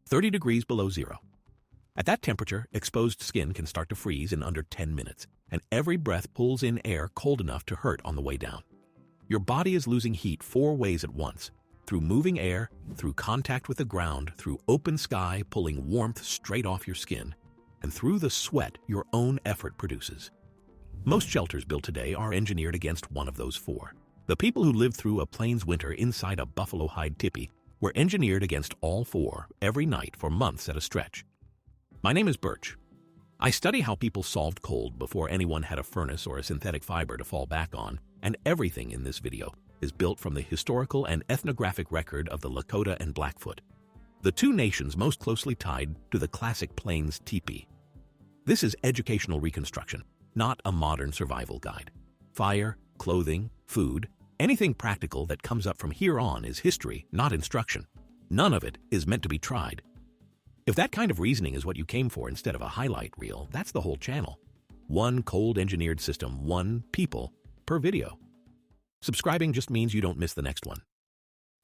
30 degrees below zero. At that temperature, exposed skin can start to freeze in under 10 minutes, and every breath pulls in air cold enough to hurt on the way down. Your body is losing heat 4 ways at once: through moving air, through contact with the ground, through open sky pulling warmth straight off your skin, and through the sweat your own effort produces. Most shelters built today are engineered against one of those 4. The people who lived through a plains winter inside a buffalo hide tipi were engineered against all 4 every night for months at a stretch. My name is Birch. I study how people solved cold before anyone had a furnace or a synthetic fiber to fall back on, and everything in this video is built from the historical and ethnographic record of the Lakota and Blackfoot, the 2 nations most closely tied to the classic plains tipi. This is educational reconstruction, not a modern survival guide. Fire, clothing, food, anything practical that comes up from here on is history, not instruction. None of it is meant to be tried. If that kind of reasoning is what you came for instead of a highlight reel, that's the whole channel. 1 cold engineered system, 1 people per video. Subscribing just means you don't miss the next one.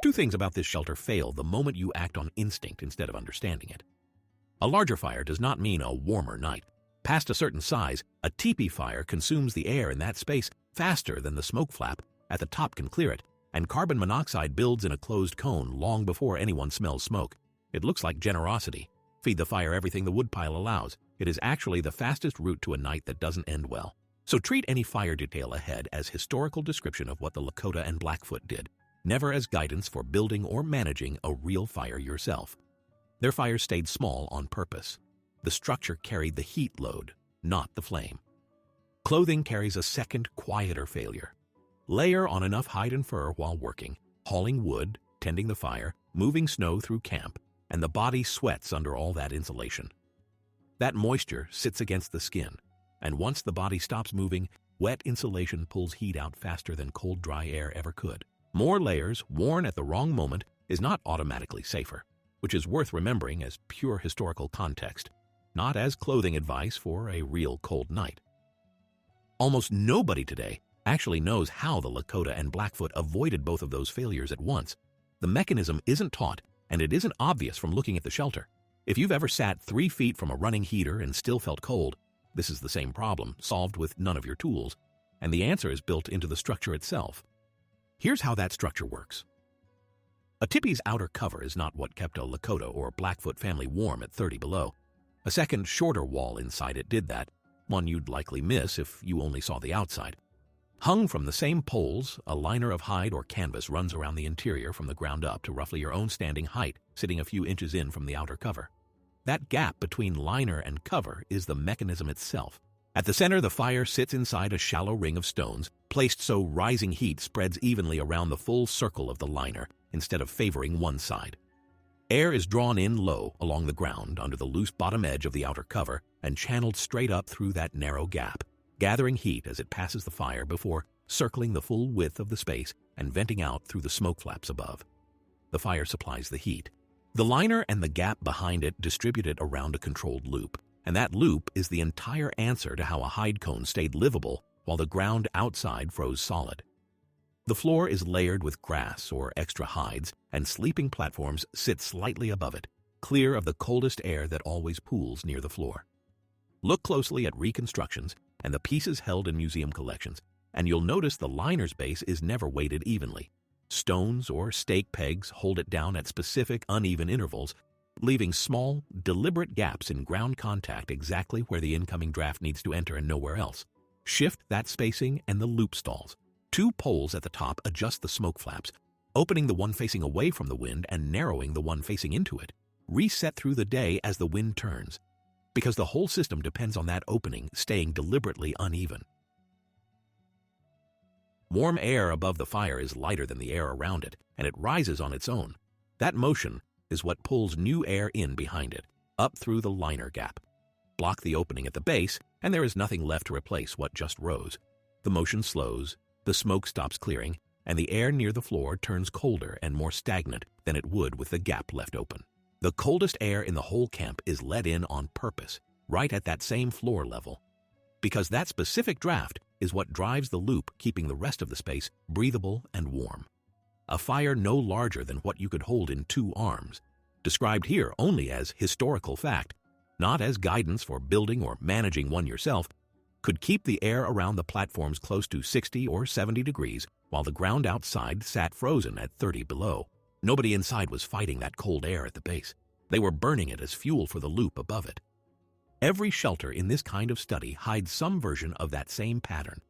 2 things about this shelter fail the moment you act on instinct instead of understanding it. A larger fire does not mean a warmer night. Past a certain size, a teepee fire consumes the air in that space faster than the smoke flap at the top can clear it, and carbon monoxide builds in a closed cone long before anyone smells smoke. It looks like generosity. Feed the fire everything the woodpile allows. It is actually the fastest route to a night that doesn't end well. So treat any fire detail ahead as historical description of what the Lakota and Blackfoot did, never as guidance for building or managing a real fire yourself. Their fires stayed small on purpose. The structure carried the heat load, not the flame. Clothing carries a second, quieter failure. Layer on enough hide and fur while working, hauling wood, tending the fire, moving snow through camp, and the body sweats under all that insulation. That moisture sits against the skin, and once the body stops moving, wet insulation pulls heat out faster than cold, dry air ever could. More layers, worn at the wrong moment, is not automatically safer, which is worth remembering as pure historical context, not as clothing advice for a real cold night. Almost nobody today actually knows how the Lakota and Blackfoot avoided both of those failures at once. The mechanism isn't taught, and it isn't obvious from looking at the shelter. If you've ever sat 3 feet from a running heater and still felt cold, this is the same problem, solved with none of your tools, and the answer is built into the structure itself. Here's how that structure works. A tipi's outer cover is not what kept a Lakota or Blackfoot family warm at 30 below. A second, shorter wall inside it did that, one you'd likely miss if you only saw the outside. Hung from the same poles, a liner of hide or canvas runs around the interior from the ground up to roughly your own standing height, sitting a few inches in from the outer cover. That gap between liner and cover is the mechanism itself. At the center, the fire sits inside a shallow ring of stones, placed so rising heat spreads evenly around the full circle of the liner instead of favoring one side. Air is drawn in low along the ground under the loose bottom edge of the outer cover and channeled straight up through that narrow gap, gathering heat as it passes the fire before circling the full width of the space and venting out through the smoke flaps above. The fire supplies the heat. The liner and the gap behind it distribute it around a controlled loop, and that loop is the entire answer to how a hide cone stayed livable while the ground outside froze solid. The floor is layered with grass or extra hides, and sleeping platforms sit slightly above it, clear of the coldest air that always pools near the floor. Look closely at reconstructions and the pieces held in museum collections, and you'll notice the liner's base is never weighted evenly. Stones or stake pegs hold it down at specific uneven intervals, leaving small, deliberate gaps in ground contact exactly where the incoming draft needs to enter and nowhere else. Shift that spacing and the loop stalls. 2 poles at the top adjust the smoke flaps, opening the one facing away from the wind and narrowing the one facing into it. Reset through the day as the wind turns, because the whole system depends on that opening staying deliberately uneven. Warm air above the fire is lighter than the air around it, and it rises on its own. That motion is what pulls new air in behind it, up through the liner gap. Block the opening at the base, and there is nothing left to replace what just rose. The motion slows, the smoke stops clearing, and the air near the floor turns colder and more stagnant than it would with the gap left open. The coldest air in the whole camp is let in on purpose, right at that same floor level, because that specific draft is what drives the loop, keeping the rest of the space breathable and warm. A fire no larger than what you could hold in 2 arms, described here only as historical fact, not as guidance for building or managing one yourself, could keep the air around the platforms close to 60 or 70 degrees while the ground outside sat frozen at 30 below. Nobody inside was fighting that cold air at the base. They were burning it as fuel for the loop above it. Every shelter in this kind of study hides some version of that same pattern,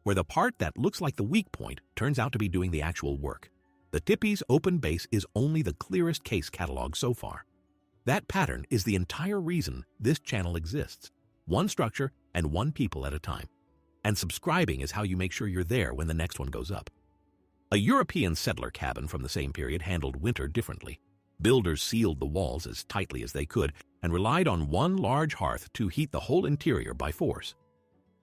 where the part that looks like the weak point turns out to be doing the actual work. The Tipi's open base is only the clearest case catalog so far. That pattern is the entire reason this channel exists. One structure and one people at a time. And subscribing is how you make sure you're there when the next one goes up. A European settler cabin from the same period handled winter differently. Builders sealed the walls as tightly as they could and relied on one large hearth to heat the whole interior by force.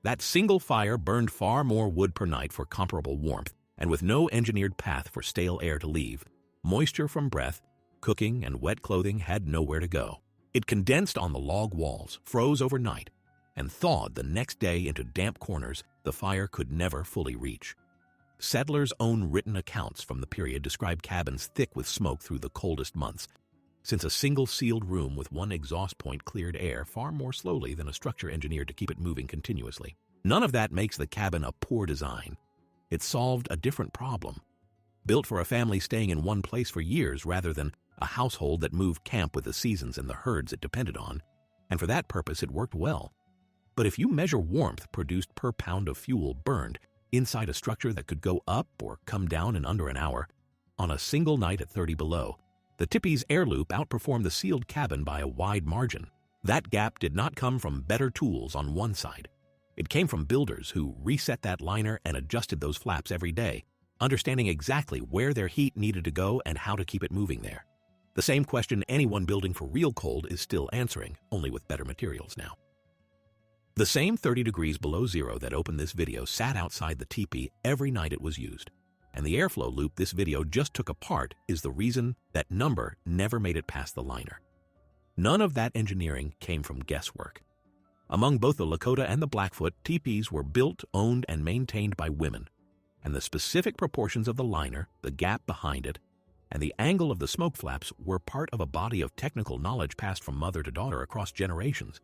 That single fire burned far more wood per night for comparable warmth, and with no engineered path for stale air to leave, moisture from breath, cooking, and wet clothing had nowhere to go. It condensed on the log walls, froze overnight, and thawed the next day into damp corners the fire could never fully reach. Settlers' own written accounts from the period describe cabins thick with smoke through the coldest months, since a single sealed room with one exhaust point cleared air far more slowly than a structure engineered to keep it moving continuously. None of that makes the cabin a poor design. It solved a different problem. Built for a family staying in one place for years rather than a household that moved camp with the seasons and the herds it depended on, and for that purpose it worked well. But if you measure warmth produced per pound of fuel burned inside a structure that could go up or come down in under an hour, on a single night at 30 below, the Tipi's air loop outperformed the sealed cabin by a wide margin. That gap did not come from better tools on one side. It came from builders who reset that liner and adjusted those flaps every day, understanding exactly where their heat needed to go and how to keep it moving there. The same question anyone building for real cold is still answering, only with better materials now. The same 30 degrees below zero that opened this video sat outside the teepee every night it was used, and the airflow loop this video just took apart is the reason that number never made it past the liner. None of that engineering came from guesswork. Among both the Lakota and the Blackfoot, teepees were built, owned, and maintained by women, and the specific proportions of the liner, the gap behind it, and the angle of the smoke flaps were part of a body of technical knowledge passed from mother to daughter across generations,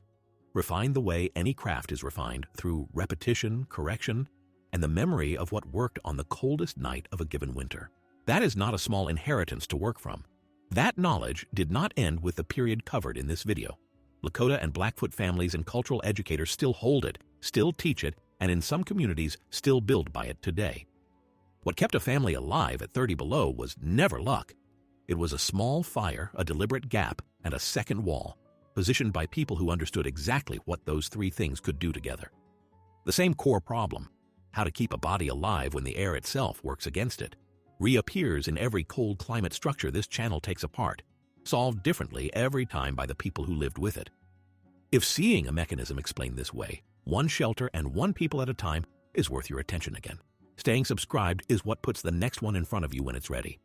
refined the way any craft is refined through repetition, correction, and the memory of what worked on the coldest night of a given winter. That is not a small inheritance to work from. That knowledge did not end with the period covered in this video. Lakota and Blackfoot families and cultural educators still hold it, still teach it, and in some communities still build by it today. What kept a family alive at 30 below was never luck. It was a small fire, a deliberate gap, and a second wall, positioned by people who understood exactly what those three things could do together. The same core problem, how to keep a body alive when the air itself works against it, reappears in every cold climate structure this channel takes apart, solved differently every time by the people who lived with it. If seeing a mechanism explained this way, one shelter and one people at a time, is worth your attention again. Staying subscribed is what puts the next one in front of you when it's ready.